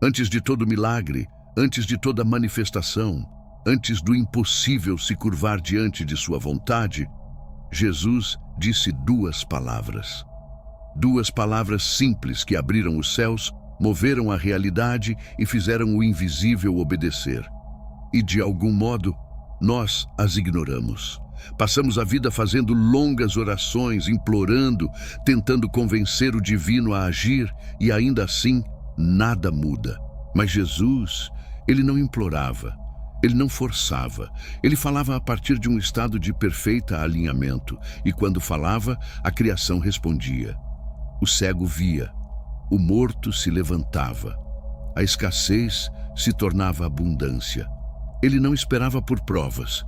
Antes de todo milagre, antes de toda manifestação, antes do impossível se curvar diante de sua vontade, Jesus disse duas palavras. Duas palavras simples que abriram os céus, moveram a realidade e fizeram o invisível obedecer. E de algum modo, nós as ignoramos. Passamos a vida fazendo longas orações, implorando, tentando convencer o divino a agir e ainda assim nada muda. Mas Jesus, ele não implorava, ele não forçava, ele falava a partir de um estado de perfeito alinhamento e quando falava, a criação respondia. O cego via, o morto se levantava, a escassez se tornava abundância. Ele não esperava por provas,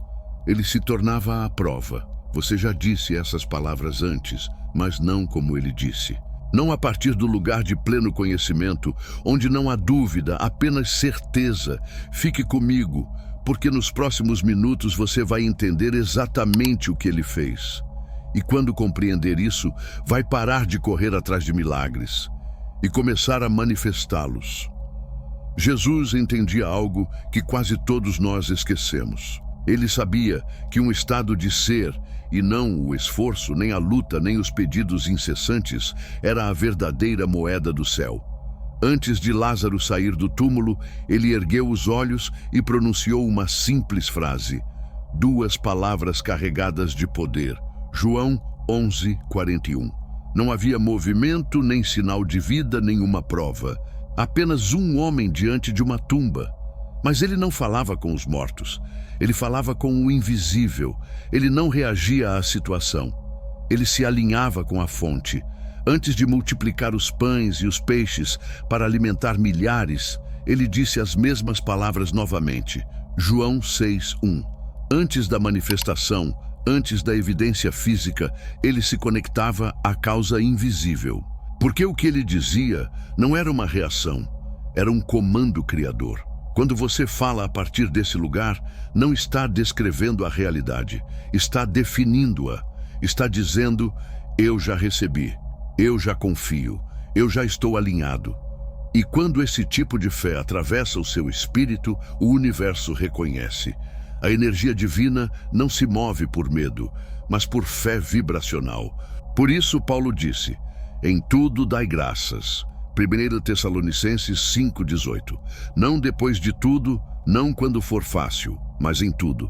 ele se tornava a prova. Você já disse essas palavras antes, mas não como ele disse. Não a partir do lugar de pleno conhecimento, onde não há dúvida, apenas certeza. Fique comigo, porque nos próximos minutos você vai entender exatamente o que ele fez. E quando compreender isso, vai parar de correr atrás de milagres e começar a manifestá-los. Jesus entendia algo que quase todos nós esquecemos. Ele sabia que um estado de ser, e não o esforço, nem a luta, nem os pedidos incessantes, era a verdadeira moeda do céu. Antes de Lázaro sair do túmulo, ele ergueu os olhos e pronunciou uma simples frase. Duas palavras carregadas de poder. João 11:41. Não havia movimento, nem sinal de vida, nenhuma prova. Apenas um homem diante de uma tumba. Mas ele não falava com os mortos. Ele falava com o invisível. Ele não reagia à situação. Ele se alinhava com a fonte. Antes de multiplicar os pães e os peixes para alimentar milhares, ele disse as mesmas palavras novamente. João 6:1. Antes da manifestação, antes da evidência física, ele se conectava à causa invisível. Porque o que ele dizia não era uma reação, era um comando criador. Quando você fala a partir desse lugar, não está descrevendo a realidade, está definindo-a, está dizendo, eu já recebi, eu já confio, eu já estou alinhado. E quando esse tipo de fé atravessa o seu espírito, o universo reconhece. A energia divina não se move por medo, mas por fé vibracional. Por isso Paulo disse, em tudo dai graças. 1 Tessalonicenses 5:18. Não depois de tudo, não quando for fácil, mas em tudo.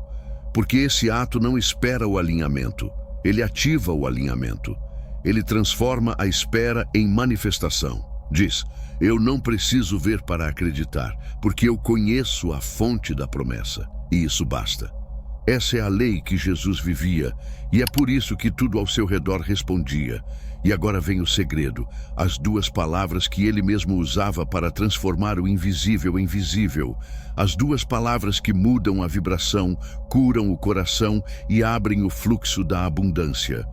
Porque esse ato não espera o alinhamento, ele ativa o alinhamento. Ele transforma a espera em manifestação. Diz, eu não preciso ver para acreditar, porque eu conheço a fonte da promessa, e isso basta. Essa é a lei que Jesus vivia, e é por isso que tudo ao seu redor respondia. E agora vem o segredo, as duas palavras que ele mesmo usava para transformar o invisível em visível. As duas palavras que mudam a vibração, curam o coração e abrem o fluxo da abundância.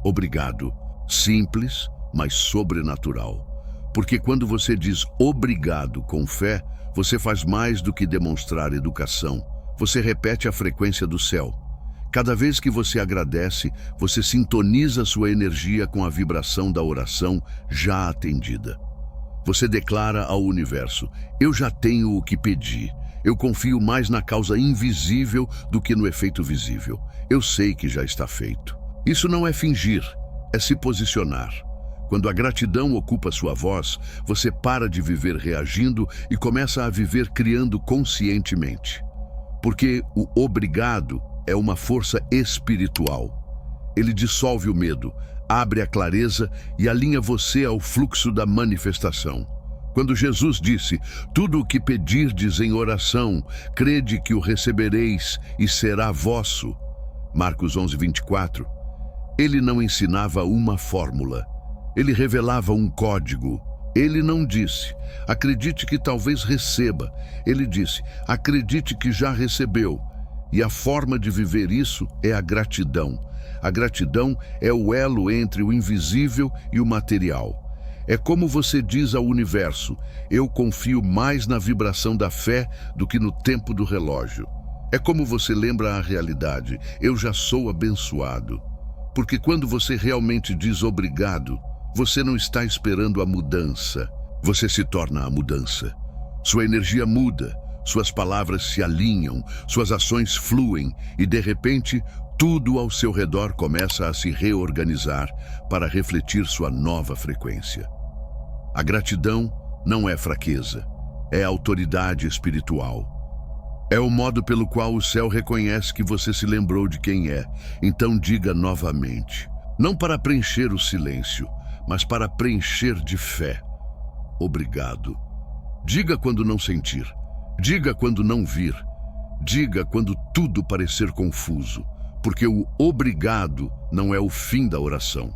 Obrigado. Simples, mas sobrenatural. Porque quando você diz obrigado com fé, você faz mais do que demonstrar educação. Você repete a frequência do céu. Cada vez que você agradece, você sintoniza sua energia com a vibração da oração já atendida. Você declara ao universo, eu já tenho o que pedi. Eu confio mais na causa invisível do que no efeito visível. Eu sei que já está feito. Isso não é fingir, é se posicionar. Quando a gratidão ocupa sua voz, você para de viver reagindo e começa a viver criando conscientemente. Porque o obrigado é uma força espiritual. Ele dissolve o medo, abre a clareza e alinha você ao fluxo da manifestação. Quando Jesus disse, tudo o que pedirdes em oração, crede que o recebereis e será vosso. Marcos 11:24. Ele não ensinava uma fórmula. Ele revelava um código. Ele não disse, acredite que talvez receba. Ele disse, acredite que já recebeu. E a forma de viver isso é a gratidão. A gratidão é o elo entre o invisível e o material. É como você diz ao universo, eu confio mais na vibração da fé do que no tempo do relógio. É como você lembra a realidade, eu já sou abençoado. Porque quando você realmente diz obrigado, você não está esperando a mudança, você se torna a mudança. Sua energia muda, suas palavras se alinham, suas ações fluem e, de repente, tudo ao seu redor começa a se reorganizar para refletir sua nova frequência. A gratidão não é fraqueza, é autoridade espiritual. É o modo pelo qual o céu reconhece que você se lembrou de quem é. Então diga novamente, não para preencher o silêncio, mas para preencher de fé. Obrigado. Diga quando não sentir. Diga quando não vir. Diga quando tudo parecer confuso, porque o obrigado não é o fim da oração.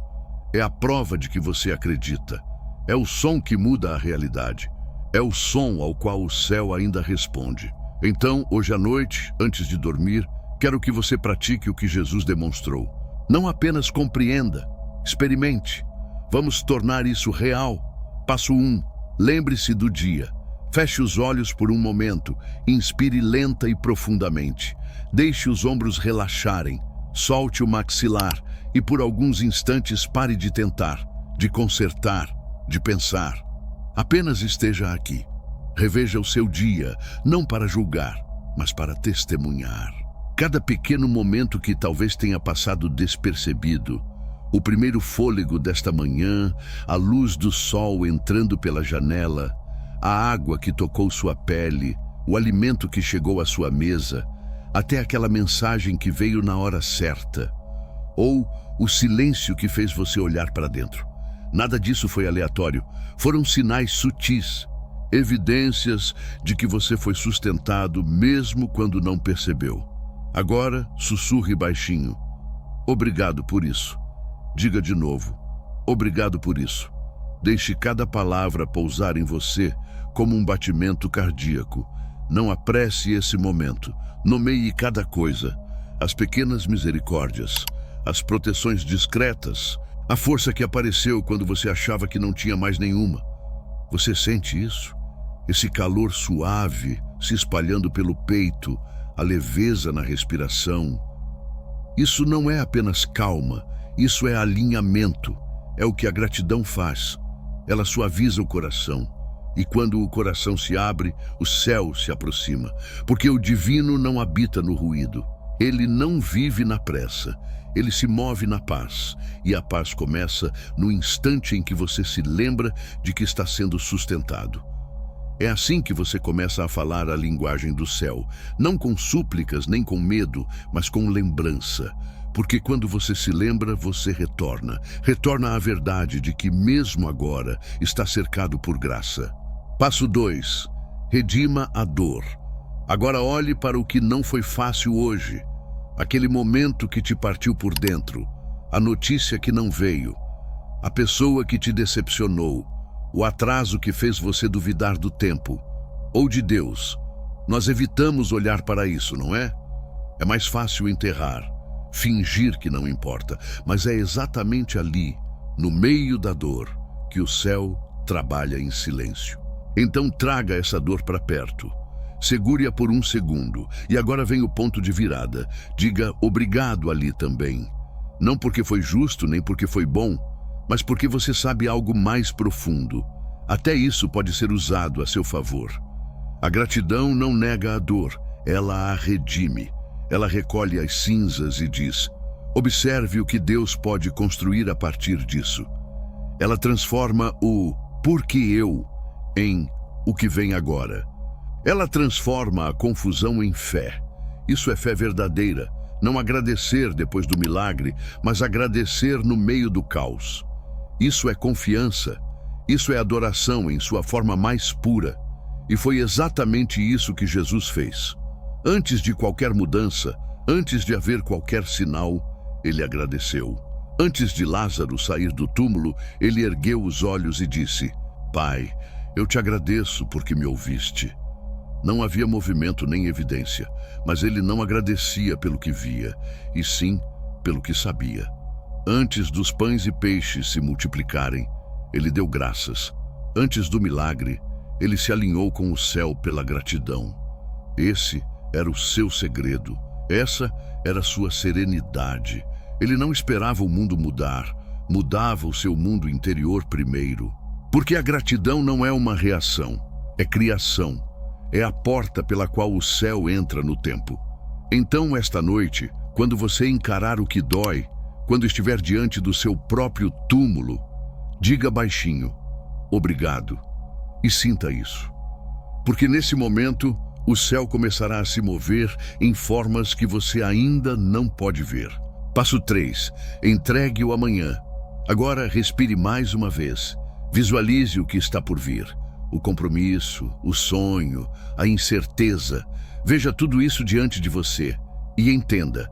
É a prova de que você acredita. É o som que muda a realidade. É o som ao qual o céu ainda responde. Então, hoje à noite, antes de dormir, quero que você pratique o que Jesus demonstrou. Não apenas compreenda, experimente. Vamos tornar isso real. Passo 1. Lembre-se do dia. Feche os olhos por um momento. Inspire lenta e profundamente. Deixe os ombros relaxarem. Solte o maxilar e por alguns instantes pare de tentar, de consertar, de pensar. Apenas esteja aqui. Reveja o seu dia, não para julgar, mas para testemunhar. Cada pequeno momento que talvez tenha passado despercebido, o primeiro fôlego desta manhã, a luz do sol entrando pela janela, a água que tocou sua pele, o alimento que chegou à sua mesa, até aquela mensagem que veio na hora certa, ou o silêncio que fez você olhar para dentro. Nada disso foi aleatório, foram sinais sutis, evidências de que você foi sustentado mesmo quando não percebeu. Agora, sussurre baixinho. Obrigado por isso. Diga de novo. Obrigado por isso. Deixe cada palavra pousar em você como um batimento cardíaco. Não apresse esse momento. Nomeie cada coisa. As pequenas misericórdias, as proteções discretas, a força que apareceu quando você achava que não tinha mais nenhuma. Você sente isso? Esse calor suave se espalhando pelo peito, a leveza na respiração. Isso não é apenas calma, isso é alinhamento. É o que a gratidão faz. Ela suaviza o coração. E quando o coração se abre, o céu se aproxima. Porque o divino não habita no ruído. Ele não vive na pressa. Ele se move na paz. E a paz começa no instante em que você se lembra de que está sendo sustentado. É assim que você começa a falar a linguagem do céu, não com súplicas nem com medo, mas com lembrança. Porque quando você se lembra, você retorna à verdade de que mesmo agora está cercado por graça. Passo 2. Redima a dor. Agora olhe para o que não foi fácil hoje, aquele momento que te partiu por dentro, a notícia que não veio, a pessoa que te decepcionou, o atraso que fez você duvidar do tempo ou de Deus. Nós evitamos olhar para isso, não é? É mais fácil enterrar, fingir que não importa, mas é exatamente ali, no meio da dor, que o céu trabalha em silêncio. Então traga essa dor para perto. Segure-a por um segundo. E agora vem o ponto de virada. Diga obrigado ali também. Não porque foi justo, nem porque foi bom, mas porque você sabe algo mais profundo. Até isso pode ser usado a seu favor. A gratidão não nega a dor, ela a redime. Ela recolhe as cinzas e diz: observe o que Deus pode construir a partir disso. Ela transforma o porque eu em o que vem agora. Ela transforma a confusão em fé. Isso é fé verdadeira. Não agradecer depois do milagre, mas agradecer no meio do caos. Isso é confiança, isso é adoração em sua forma mais pura. E foi exatamente isso que Jesus fez. Antes de qualquer mudança, antes de haver qualquer sinal, ele agradeceu. Antes de Lázaro sair do túmulo, ele ergueu os olhos e disse: Pai, eu te agradeço porque me ouviste. Não havia movimento nem evidência, mas ele não agradecia pelo que via, e sim pelo que sabia. Antes dos pães e peixes se multiplicarem, ele deu graças. Antes do milagre, ele se alinhou com o céu pela gratidão. Esse era o seu segredo. Essa era a sua serenidade. Ele não esperava o mundo mudar, mudava o seu mundo interior primeiro. Porque a gratidão não é uma reação. é criação, é a porta pela qual o céu entra no tempo. Então, esta noite, quando você encarar o que dói, quando estiver diante do seu próprio túmulo, diga baixinho, obrigado, e sinta isso. Porque nesse momento, o céu começará a se mover em formas que você ainda não pode ver. Passo 3. Entregue o amanhã. Agora respire mais uma vez. Visualize o que está por vir. O compromisso, o sonho, a incerteza. Veja tudo isso diante de você e entenda.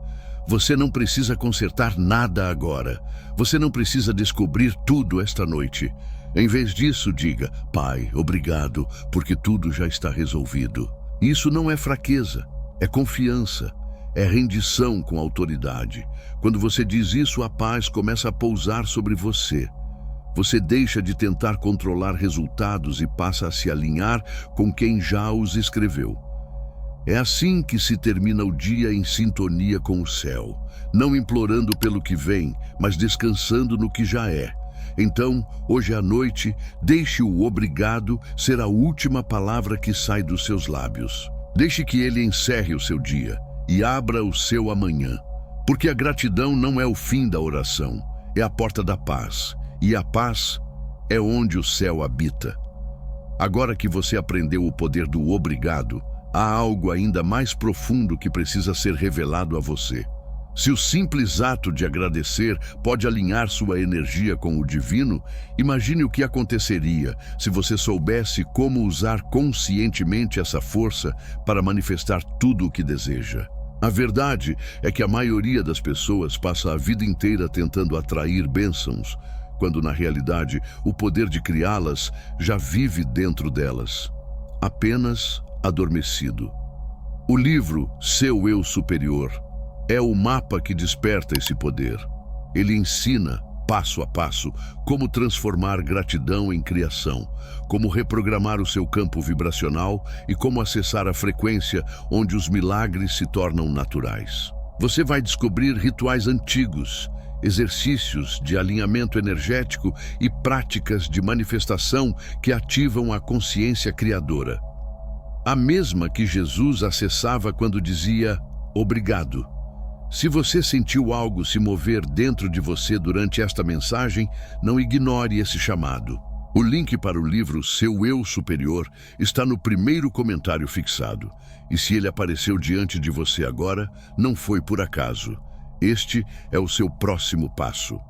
Você não precisa consertar nada agora. Você não precisa descobrir tudo esta noite. Em vez disso, diga, Pai, obrigado, porque tudo já está resolvido. Isso não é fraqueza, é confiança, é rendição com autoridade. Quando você diz isso, a paz começa a pousar sobre você. Você deixa de tentar controlar resultados e passa a se alinhar com quem já os escreveu. É assim que se termina o dia em sintonia com o céu, não implorando pelo que vem, mas descansando no que já é. Então, hoje à noite, deixe o obrigado ser a última palavra que sai dos seus lábios. Deixe que ele encerre o seu dia e abra o seu amanhã. Porque a gratidão não é o fim da oração, é a porta da paz. E a paz é onde o céu habita. Agora que você aprendeu o poder do obrigado, há algo ainda mais profundo que precisa ser revelado a você. Se o simples ato de agradecer pode alinhar sua energia com o divino, imagine o que aconteceria se você soubesse como usar conscientemente essa força para manifestar tudo o que deseja. A verdade é que a maioria das pessoas passa a vida inteira tentando atrair bênçãos, quando na realidade o poder de criá-las já vive dentro delas, apenas adormecido. O livro Seu Eu Superior é o mapa que desperta esse poder. Ele ensina, passo a passo, como transformar gratidão em criação, como reprogramar o seu campo vibracional e como acessar a frequência onde os milagres se tornam naturais. Você vai descobrir rituais antigos, exercícios de alinhamento energético e práticas de manifestação que ativam a consciência criadora. A mesma que Jesus acessava quando dizia obrigado. Se você sentiu algo se mover dentro de você durante esta mensagem, não ignore esse chamado. O link para o livro Seu Eu Superior está no primeiro comentário fixado. E se ele apareceu diante de você agora, não foi por acaso. Este é o seu próximo passo.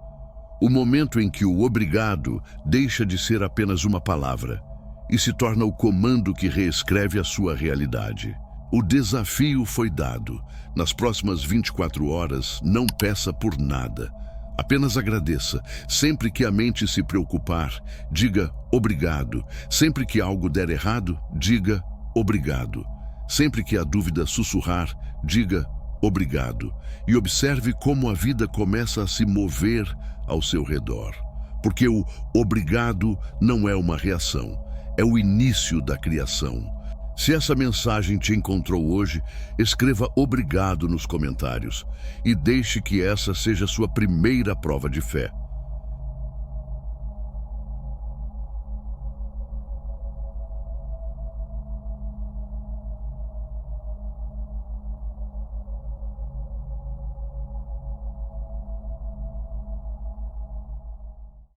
O momento em que o obrigado deixa de ser apenas uma palavra e se torna o comando que reescreve a sua realidade. O desafio foi dado. Nas próximas 24 horas, não peça por nada. Apenas agradeça. Sempre que a mente se preocupar, diga obrigado. Sempre que algo der errado, diga obrigado. Sempre que a dúvida sussurrar, diga obrigado. E observe como a vida começa a se mover ao seu redor. Porque o obrigado não é uma reação, é o início da criação. Se essa mensagem te encontrou hoje, escreva obrigado nos comentários e deixe que essa seja sua primeira prova de fé.